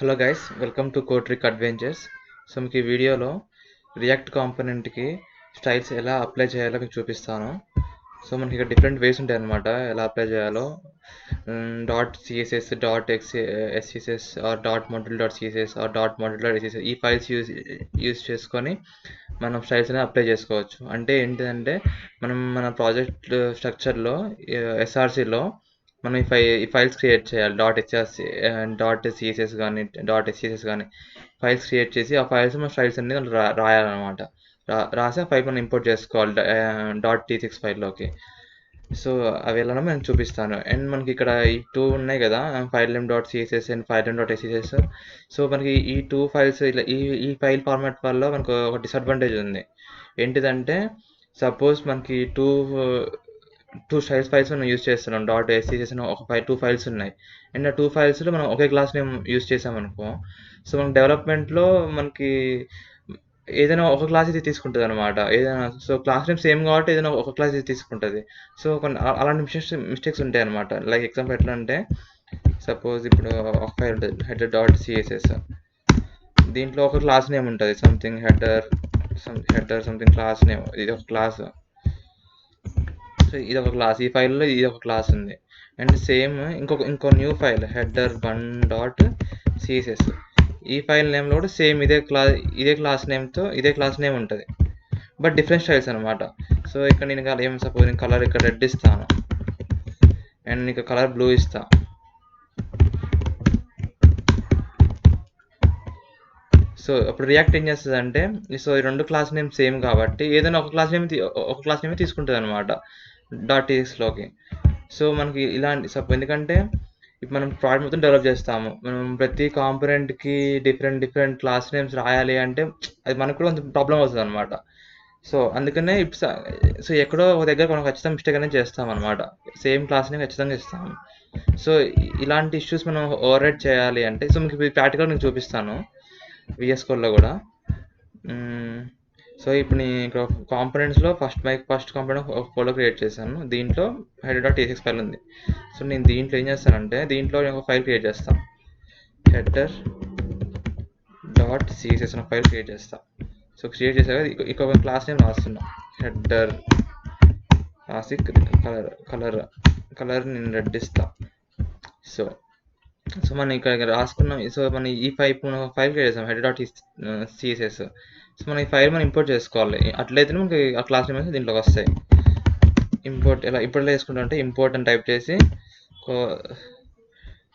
Hello guys, welcome to కోట్రిక్ adventures. So మీకు ఈ వీడియోలో రియాక్ట్ కాంపోనెంట్కి స్టైల్స్ ఎలా అప్లై చేయాలో మీకు చూపిస్తాను. సో మనకి ఇక్కడ డిఫరెంట్ వేస్ ఉంటాయి అన్నమాట ఎలా అప్లై చేయాలో. Dot CSS, dot SCSS or dot model dot CSS or dot model dot SCS ఈ ఫైల్స్ యూజ్ చేసుకొని మనం స్టైల్స్ అనేది అప్లై చేసుకోవచ్చు. అంటే ఏంటిదంటే మనం మన ప్రాజెక్ట్ స్ట్రక్చర్లో ఎస్ఆర్సిలో మనం ఈ ఫైల్స్ క్రియేట్ చేయాలి. డాట్ సిఎస్ఎస్ కానీ డాట్ ఎస్సిఎస్ కానీ ఫైల్స్ క్రియేట్ చేసి ఆ ఫైల్స్ మన స్టైల్స్ అనేది రాయాలన్నమాట. రాసి ఆ ఫైల్ మనం ఇంపోర్ట్ చేసుకోవాలి డాట్ T6 ఫైల్లోకి. సో అవి ఎలా నేను చూపిస్తాను. అండ్ మనకి ఇక్కడ ఈ టూ ఉన్నాయి కదా, file name dot CSS and file name dot SCS. So మనకి ఈ టూ ఫైల్స్ ఇలా ఈ ఫైల్ ఫార్మాట్ వల్ల మనకు ఒక డిసడ్వాంటేజ్ ఉంది. ఏంటిదంటే సపోజ్ మనకి టూ స్టైల్స్ ఫైల్స్ మనం యూజ్ చేస్తున్నాం. డాట్ ఎస్సిఎస్ అని టూ ఫైల్స్ ఉన్నాయి. అండ్ ఆ టూ ఫైల్స్లో మనం ఒకే క్లాస్ నేమ్ యూజ్ చేసామనుకో, సో మనకి డెవలప్మెంట్లో మనకి ఏదైనా ఒక క్లాస్ ఇది తీసుకుంటుంది అనమాట. ఏదైనా సో క్లాస్ నేమ్ సేమ్ కాబట్టి ఏదైనా ఒక క్లాస్ ఇది తీసుకుంటుంది. సో కొన్ని అలాంటి మిస్టేక్స్ ఉంటాయి అనమాట. లైక్ ఎగ్జాంపుల్ ఎట్లా అంటే సపోజ్ ఇప్పుడు ఒక ఫైల్ ఉంటుంది హెడర్ డాట్ సిఎస్ఎస్. దీంట్లో ఒక క్లాస్ నేమ్ ఉంటుంది something header something class name. ఇది ఒక క్లాస్. సో ఇది ఒక క్లాస్, ఈ ఫైల్లో ఇది ఒక క్లాస్ ఉంది. అండ్ సేమ్ ఇంకో new file header 1 dot CSS. ఈ ఫైల్ నేమ్లో కూడా సేమ్ ఇదే క్లాస్ నేమ్ ఉంటుంది, బట్ డిఫరెంట్ స్టైల్స్ అనమాట. సో ఇక్కడ నేను సపోజ్ నేను కలర్ ఇక్కడ రెడ్ ఇస్తాను అండ్ నీకు కలర్ బ్లూ ఇస్తా. సో అప్పుడు రియాక్ట్ ఏం చేస్తుంది అంటే, సో ఈ రెండు క్లాస్ నేమ్ సేమ్ కాబట్టి ఏదైనా ఒక క్లాస్ నేమ్ తీసుకుంటుంది అనమాట .TXలోకి. సో మనకి ఇలాంటి ఎందుకంటే ఇప్పుడు మనం ప్రాజెక్ట్ మొత్తం డెవలప్ చేస్తాము. మనం ప్రతి కాంపోనెంట్కి డిఫరెంట్ క్లాస్ నేమ్స్ రాయాలి అంటే అది మనకు కూడా కొంచెం ప్రాబ్లం అవుతుంది అనమాట. సో అందుకనే సో ఎక్కడో ఒక దగ్గర మనం ఖచ్చితంగా మిస్టేక్ అనేది చేస్తాం అనమాట. సేమ్ క్లాస్ నేమ్ ఖచ్చితంగా ఇస్తాము. సో ఇలాంటి ఇష్యూస్ మనం ఓవర్రైడ్ చేయాలి అంటే, సో మీకు ప్రాక్టికల్ నేను చూపిస్తాను విఎస్ కోడ్లో కూడా. సో ఇప్పుడు నేను ఇక్కడ కాంపోనెంట్స్లో ఫస్ట్ కాంపోనెంట్ ఒక ఫోల్డర్ క్రియేట్ చేశాను. దీంట్లో హెడర్ డాట్ T6 ఫైల్ ఉంది. సో నేను దీంట్లో ఏం చేస్తానంటే దీంట్లో నేను ఒక ఫైల్ క్రియేట్ చేస్తాను. హెడర్ డాట్ సిఎస్ఎస్ అనే ఫైల్ క్రియేట్ చేస్తాను. సో క్రియేట్ చేసాక ఇంకొక క్లాస్ నేమ్ రాస్తున్నా. హెడర్ రాసి కలర్ నేను రెడ్ ఇస్తా. సో మనం ఇక్కడ రాసుకున్నాం. సో మనం ఈ ఫైల్ క్రియేట్ చేస్తాం హెడర్ డాట్ సిఎస్ఎస్. సో మనం ఈ ఫైల్ మనం ఇంపోర్ట్ చేసుకోవాలి. అట్లయితే మనకి ఆ క్లాస్ నేమ్స్ దీంట్లోకి వస్తాయి. ఇంపోర్ట్ వేసుకుంటాం అంటే ఇంపోర్ట్ అని టైప్ చేసి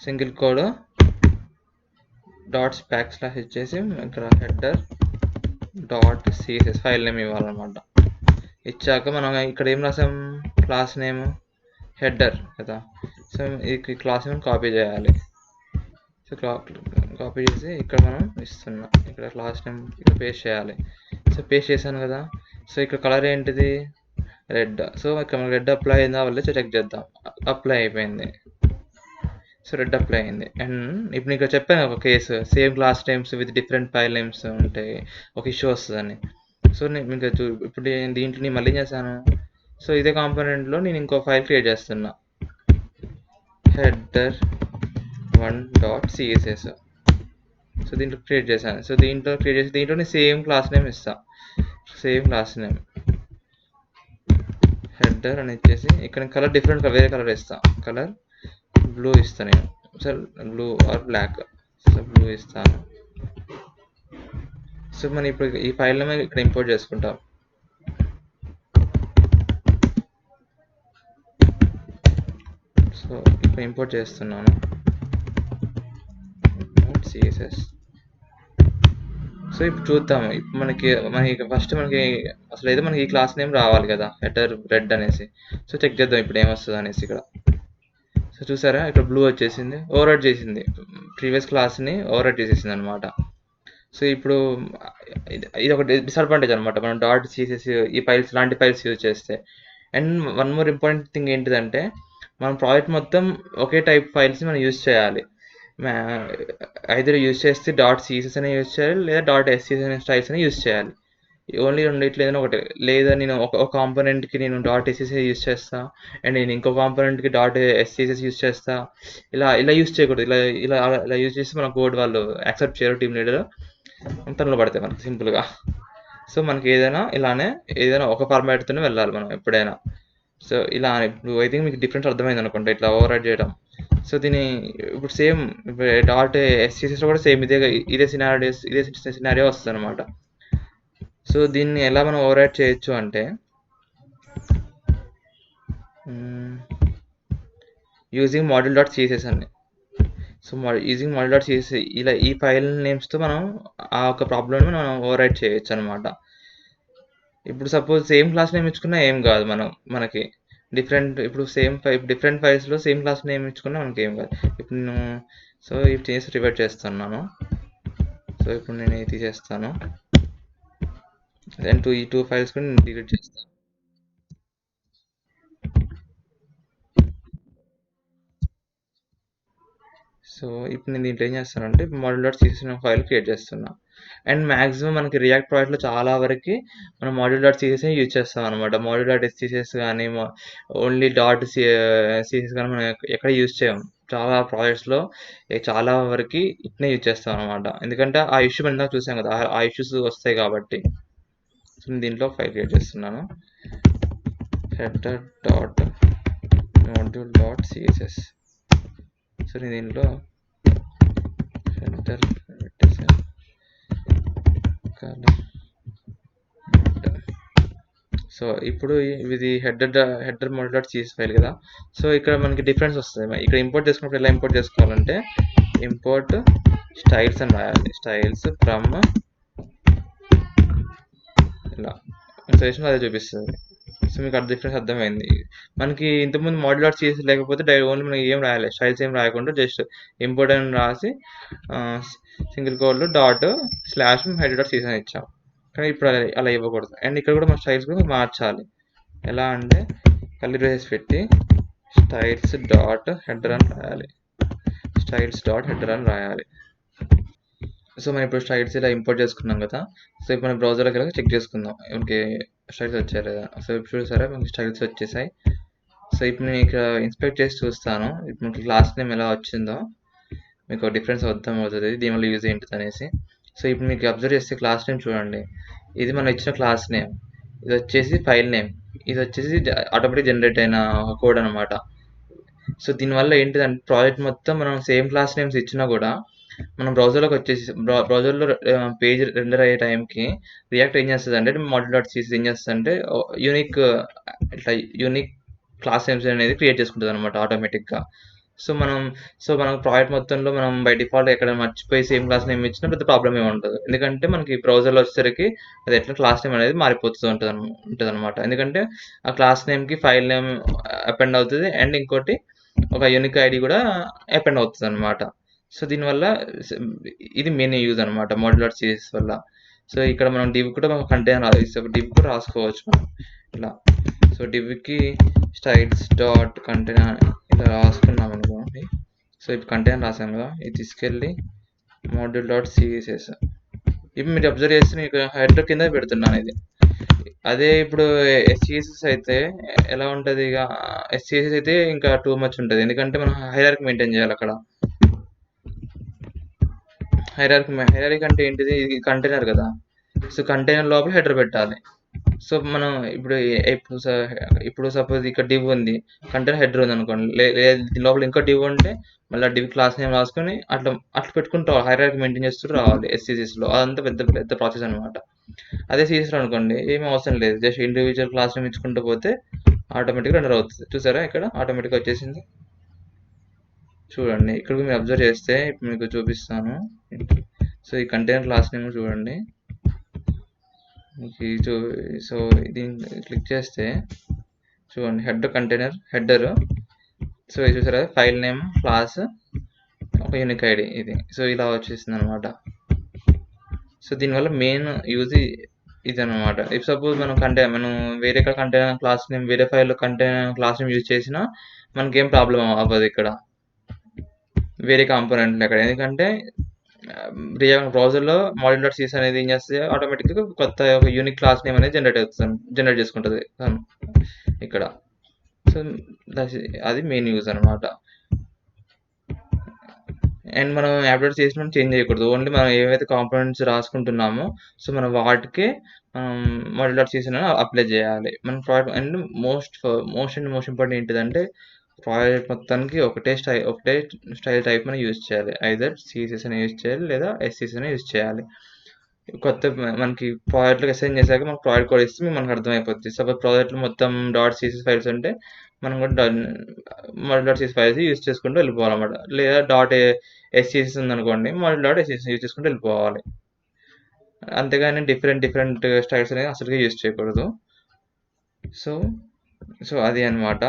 సింగిల్ కోడ్ డాట్ / ఇచ్చేసి ఇక్కడ header dot CSS file name ఇవ్వాలన్నమాట. ఇచ్చాక మనం ఇక్కడ ఏం రాసాం, క్లాస్ నేమ్ హెడర్ కదా. సో ఈ క్లాస్ నేమ్ కాపీ చేయాలి. సో కాపీ చేసి ఇక్కడ మనం ఇస్తున్నాం. ఇక్కడ క్లాస్ నేమ్ ఇక్కడ పేస్ట్ చేయాలి. సో పేస్ట్ చేశాను కదా. సో ఇక్కడ కలర్ ఏంటిది, రెడ్. సో ఇక్కడ మనకి రెడ్ అప్లై అయిందా వల్ల చెక్ చేద్దాం. అప్లై అయిపోయింది. సో రెడ్ అప్లై అయింది. అండ్ ఇప్పుడు ఇక్కడ చెప్పాను ఒక case, same class names with different file names ఉంటాయి, ఒక ఇష్యూ వస్తుందని. సో మీకు ఇప్పుడు దీంట్లో నేను మళ్ళీ చేశాను. సో ఇదే కాంపోనెంట్లో నేను ఇంకో ఫైల్ క్రియేట్ చేస్తున్నా, హెడర్ 1 డాట్ సిఎస్ఎస్. సో దీంట్లో క్రియేట్ చేశాను. సో దీంట్లోనే సేమ్ క్లాస్ నేమ్ ఇస్తా. సేమ్ క్లాస్ నేమ్ హెడర్ అని ఇచ్చేసి ఇక్కడ కలర్ వేరే కలర్ ఇస్తా. కలర్ బ్లూ ఇస్తా నేను. Sir blue or black. So blue ఇస్తాను. సో మనం ఇప్పుడు ఈ ఫైల్ నేమ్ ఇక్కడ ఇంపోర్ట్ చేసుకుంటాం. సో ఇప్పుడు ఇంపోర్ట్ చేస్తున్నాను సిఎస్ఎస్. సో ఇప్పుడు చూద్దాం. ఇప్పుడు మనకి ఫస్ట్ అసలు అయితే మనకి ఈ క్లాస్ నేమ్ రావాలి కదా, హెడర్ రెడ్ అనేసి. సో చెక్ చేద్దాం ఇప్పుడు ఏమొస్తుంది అనేసి. ఇక్కడ సో చూసారా, ఇక్కడ బ్లూ వచ్చేసింది, ఓవర్రైడ్ చేసింది, ప్రీవియస్ క్లాస్ని ఓవర్రైడ్ చేసేసింది అనమాట. సో ఇప్పుడు ఇది ఒక డిసడ్వాంటేజ్ అనమాట మనం డాట్ సిఎస్ఎస్ ఇలాంటి ఫైల్స్ యూజ్ చేస్తే. And one more important thing ఏంటిదంటే మనం ప్రాజెక్ట్ మొత్తం ఒకే టైప్ ఫైల్స్ని మనం యూజ్ చేయాలి. ఐదర్ యూజ్ చేస్తే డాట్ సిఎస్ఎస్ అనే యూజ్ చేయాలి, లేదా డాట్ ఎస్సిఎస్ అనే స్టైల్స్ అని యూజ్ చేయాలి. ఓన్లీ రెండిట్లో ఏదైనా ఒకటి. లేదా నేను ఒక కాంపోనెంట్‌కి నేను డాట్ ఎస్‌సిసి యూజ్ చేస్తా. అండ్ నేను ఇంకో కాంపోనెంట్‌కి డాట్ ఎస్‌సిఎస్ యూజ్ చేస్తా. ఇలా యూజ్ చేయకూడదు. ఇలా యూజ్ చేస్తే మన కోడ్ వాళ్ళు యాక్సెప్ట్ చేయరు టీమ్ లీడర్. తన్నులు పడతాయి మనకు సింపుల్‌గా. సో మనకి ఇలానే ఏదైనా ఒక ఫార్మాట్‌తోనే వెళ్ళాలి మనం ఎప్పుడైనా. సో ఇలా ఇప్పుడు ఐ థింక్ మీకు డిఫరెన్స్ అర్థమైంది అనుకుంటా ఇట్లా ఓవర్ రైడ్ చేయడం. సో ఇప్పుడు సేమ్ డాట్ ఎస్‌సిఎస్‌లో కూడా సేమ్ ఇదే సినారియో వస్తదనమాట. సో దీన్ని ఎలా మనం ఓవర్ రైడ్ చేయొచ్చు అంటే యూజింగ్ మాడ్యూల్ డాట్ సిఎస్ఎస్ అని. So using module dot CSS ఇలా ఈ ఫైల్ నేమ్స్తో మనం ఆ ఒక ప్రాబ్లమ్ని మనం ఓవర్ రైడ్ చేయొచ్చు అనమాట. ఇప్పుడు సపోజ్ సేమ్ క్లాస్ నేమ్ ఇచ్చుకున్నా ఏం కాదు మనకి ఇప్పుడు డిఫరెంట్ ఫైల్స్లో సేమ్ క్లాస్ నేమ్ ఇచ్చుకున్నా మనకి ఏం కాదు. ఇప్పుడు నేను ఇప్పుడు చేసి రివర్ట్ చేస్తున్నాను. సో ఇప్పుడు నేను ఇది తీసేస్తాను అండ్ ఈ 2 ఫైల్స్ కూడా నేను డిలీట్ చేస్తాను. సో ఇప్పుడు నేను దీంట్లో ఏం చేస్తానంటే module dot CSS file create చేస్తున్నా. అండ్ మ్యాక్సిమం మనకి రియాక్ట్ ప్రాజెక్ట్లో చాలా వరకు మనం మాడ్యూల్ డాట్ సిఎస్ఎస్ యూజ్ చేస్తాం అనమాట. మాడ్యూల్ డాట్ ఎస్సిఎస్ కానీ ఓన్లీ డాట్ సిఎస్ఎస్ కానీ మనం ఎక్కడ యూజ్ చేయం. చాలా ప్రాజెక్ట్స్లో చాలా వరకు ఇట్నే యూజ్ చేస్తాం అనమాట. ఎందుకంటే ఆ ఇష్యూ మనం ఇందాక చూసాం కదా, ఆ ఇష్యూస్ వస్తాయి కాబట్టి. సో నేను దీంట్లో ఫైల్ క్రియేట్ చేస్తున్నాను. Header dot module dot CSS. So నేను దీంట్లో హెడర్ పెట్టేసాను. సో ఇప్పుడు ఇది header module dot CS file కదా. సో ఇక్కడ మనకి డిఫరెన్స్ వస్తుంది. ఇక్కడ ఇంపోర్ట్ చేసుకున్నప్పుడు ఎలా ఇంపోర్ట్ చేసుకోవాలంటే ఇంపోర్ట్ స్టైల్స్ అని రాయాలి. స్టైల్స్ ఫ్రమ్ ఇలా చేసిన అదే చూపిస్తుంది. సో మీకు డిఫరెన్స్ అర్థమైంది. మనకి ఇంతకుముందు మాడ్యూల్ డాట్ సిఎస్ లేకపోతే ఓన్లీ మనకి ఏం రాయాలి, స్టైల్స్ ఏం రాయకుండా జస్ట్ ఇంపోర్ట్ అని రాసి సింగిల్ కోడ్లో /హెడర్ డాట్ సిఎస్ అని ఇచ్చాం. కానీ ఇప్పుడు అలా ఇవ్వకూడదు. అండ్ ఇక్కడ కూడా మన స్టైల్స్ కూడా మార్చాలి. ఎలా అంటే కర్లీ బ్రేసెస్ పెట్టి స్టైల్స్ డాట్ హెడర్ అని రాయాలి. సో మనం ఇప్పుడు స్టైల్స్ ఇలా ఇంపోర్ట్ చేసుకున్నాం కదా. సో ఇప్పుడు మన బ్రౌజర్లోకి వెళ్ళి చెక్ చేసుకుందాం మనకి స్టైల్స్ వచ్చాయి లేదా. సో ఇప్పుడు చూసారా మనకి స్టైల్స్ వచ్చేసాయి. సో ఇప్పుడు నేను ఇక్కడ ఇన్స్పెక్ట్ చేసి చూస్తాను ఇప్పుడు మనకి క్లాస్ నేమ్ ఎలా వచ్చిందో మీకు డిఫరెన్స్ అర్థమవుతుంది దీనివల్ల యూజ్ ఏంటిది అనేసి. సో ఇప్పుడు మీకు అబ్జర్వ్ చేస్తే క్లాస్ నేమ్ చూడండి, ఇది మనం ఇచ్చిన క్లాస్ నేమ్, ఇది వచ్చేసి ఫైల్ నేమ్, ఇది వచ్చేసి ఆటోమేటిక్ జనరేట్ అయిన కోడ్ అనమాట. సో దీనివల్ల ఏంటిదంటే ప్రాజెక్ట్ మొత్తం మనం సేమ్ క్లాస్ నేమ్స్ ఇచ్చినా కూడా మనం బ్రౌజర్లోకి వచ్చేసి బ్రౌజర్లో పేజ్ రెండర్ అయ్యే టైంకి రియాక్ట్ ఏం చేస్తుంది అంటే మాడ్యూల్ డాట్ సిఎస్ ఏం చేస్తుంది అంటే యూనిక్ క్లాస్ నేమ్స్ అనేది క్రియేట్ చేసుకుంటుంది అనమాట ఆటోమేటిక్గా. సో మనం ప్రాజెక్ట్ మొత్తంలో మనం బై డిఫాల్ట్ ఎక్కడ మర్చిపోయి సేమ్ క్లాస్ నేమ్ ఇచ్చినా పెద్ద ప్రాబ్లం ఏమి ఉండదు. ఎందుకంటే మనకి బ్రౌజర్లో వచ్చేసరికి అది ఎట్లా క్లాస్ నేమ్ అనేది మారిపోతూ ఉంటుంది అనమాట. ఎందుకంటే ఆ క్లాస్ నేమ్కి ఫైల్ నేమ్ అపెండ్ అవుతుంది అండ్ ఇంకోటి ఒక యూనిక్ ఐడి కూడా అపెండ్ అవుతుంది అనమాట. సో దీనివల్ల ఇది మెయిన్ యూజ్ అనమాట మాడ్యూల్ డాట్ సిఎస్ వల్ల. సో ఇక్కడ మనం డివ్ కూడా మనం కంటైనర్ డివ్ కూడా రాసుకోవచ్చు మనం ఇలా. సో డివ్కి స్టైల్స్ డాట్ కంటైనర్ ఇలా రాసుకున్నాం అనుకోండి. సో ఇప్పుడు కంటైనర్ రాసాం కదా, ఇది తీసుకెళ్ళి మాడ్యూల్ డాట్ సిఎస్ఎస్ ఇప్పుడు మీరు అబ్జర్వ్ చేస్తే మీకు హెడర్ కింద పెడుతున్నాను ఇది. అదే ఇప్పుడు ఎస్సిఎస్ఎస్ అయితే ఎలా ఉంటుంది, ఇక ఎస్సిఎస్ఎస్ అయితే ఇంకా టూ మచ్ ఉంటుంది. ఎందుకంటే మనం హైరార్కీ మెయింటైన్ చేయాలి అక్కడ. హైరార్కీ అంటే ఏంటిది, ఇది కంటైనర్ కదా. సో కంటైనర్ లోపల హెడర్ పెట్టాలి. సో మనం ఇప్పుడు సపోజ్ ఇక్కడ డివ్ ఉంది, కంటైనర్ హెడర్ ఉంది అనుకోండి, దీని లోపల ఇంకో డివ్ ఉంటే మళ్ళీ డివ్ క్లాస్ నేమ్ రాసుకొని అట్లా అట్లా హైరార్కీ మెయింటైన్ చేస్తూ రావాలి ఎస్సిఎస్లో. అదంతా పెద్ద పెద్ద ప్రాసెస్ అనమాట. అదే సిఎస్లో అనుకోండి ఏమీ అవసరం లేదు, జస్ట్ ఇండివిజువల్ క్లాస్ నేమ్ ఇచ్చుకుంటూ పోతే ఆటోమేటిక్గా రన్నర్ అవుతుంది. చూసారా ఇక్కడ ఆటోమేటిక్గా వచ్చేసింది. చూడండి ఇక్కడ మీరు అబ్జర్వ్ చేస్తే ఇప్పుడు మీకు చూపిస్తాను. సో ఈ కంటైనర్ క్లాస్ నేమ్ చూడండి. సో దీన్ని క్లిక్ చేస్తే చూడండి హెడర్. సో ఇది చూసారా ఫైల్ నేమ్ క్లాస్ ఒక యూనిక్ ఐడి ఇది. సో ఇలా వచ్చేసింది అనమాట. సో దీనివల్ల మెయిన్ యూజ్ ఇది అనమాట. ఇఫ్ సపోజ్ మనం వేరే కంటైనర్ క్లాస్ నేమ్ వేరే ఫైల్లో కంటైనర్ క్లాస్ నేమ్ యూజ్ చేసినా మనకేం ప్రాబ్లం అవ్వదు ఇక్కడ వేరే కాంపోనెంట్లు ఎక్కడ. ఎందుకంటే బ్రౌజర్లో మాడ్యూల్ డాట్ సిఎస్ అనేది ఏం చేస్తుంది, ఆటోమేటిక్గా కొత్త ఒక యూనిక్ క్లాస్ నేమ్ అనేది జనరేట్ చేసుకుంటుంది ఇక్కడ. సో అది మెయిన్ యూజ్ అనమాట. అండ్ మనం అప్డేట్ చేసినప్పుడు చేంజ్ చేయకూడదు. ఓన్లీ మనం ఏవైతే కాంపోనెంట్స్ రాసుకుంటున్నామో సో మనం వాటికే మాడ్యూల్ డాట్ సిఎస్ అనేది అప్లై చేయాలి మన ప్రాజెక్ట్. అండ్ మోస్ట్ ఇంపార్టెంట్ ఏంటిదంటే ప్రాజెక్ట్ మొత్తానికి ఒకటే స్టైల్ టైప్ మనం యూజ్ చేయాలి. ఐదర్ సిఎస్ఎస్ అని యూజ్ చేయాలి లేదా ఎస్సిఎస్ అని యూజ్ చేయాలి. కొత్త మనకి ప్రాజెక్ట్లోకి అసైన్ చేశాక మనకు ప్రాజెక్ట్ కోడ్ ఇస్తే మనకు అర్థమైపోతుంది. సపోజ్ ప్రాజెక్ట్లో మొత్తం డాట్ సిఎస్ఎస్ ఫైల్స్ ఉంటే మనం కూడా module dot CS files use చేసుకుంటూ వెళ్ళిపోవాలన్నమాట. లేదా ఎస్సిఎస్ ఉందనుకోండి, మాడ్యూల్ డాట్ ఎస్సిఎస్ యూజ్ చేసుకుంటూ వెళ్ళిపోవాలి. అంతేగాని డిఫరెంట్ స్టైల్స్ అనేది అసలుగా యూజ్ చేయకూడదు. సో సో అది అనమాట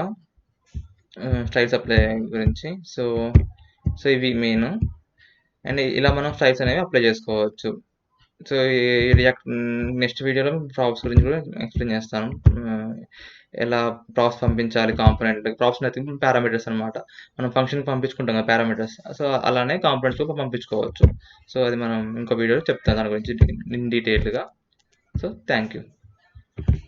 స్టైల్స్ అప్లై గురించి. సో ఇవి మెయిన్. అండ్ ఇలా మనం స్టైల్స్ అనేవి అప్లై చేసుకోవచ్చు. సో ఈ రియాక్ట్ నెక్స్ట్ వీడియోలో ప్రాప్స్ గురించి కూడా ఎక్స్ప్లెయిన్ చేస్తాను. ఎలా ప్రాప్స్ పంపించాలి కాంపోనెంట్. ప్రాప్స్ నథింగ్ పారామీటర్స్ అనమాట. మనం ఫంక్షన్ పంపించుకుంటాం కదా పారామీటర్స్, సో అలానే కాంపోనెంట్స్ కూడా పంపించుకోవచ్చు. సో అది మనం ఇంకో వీడియోలో చెప్తాను దాని గురించి ఇన్ డీటెయిల్గా. So thank you.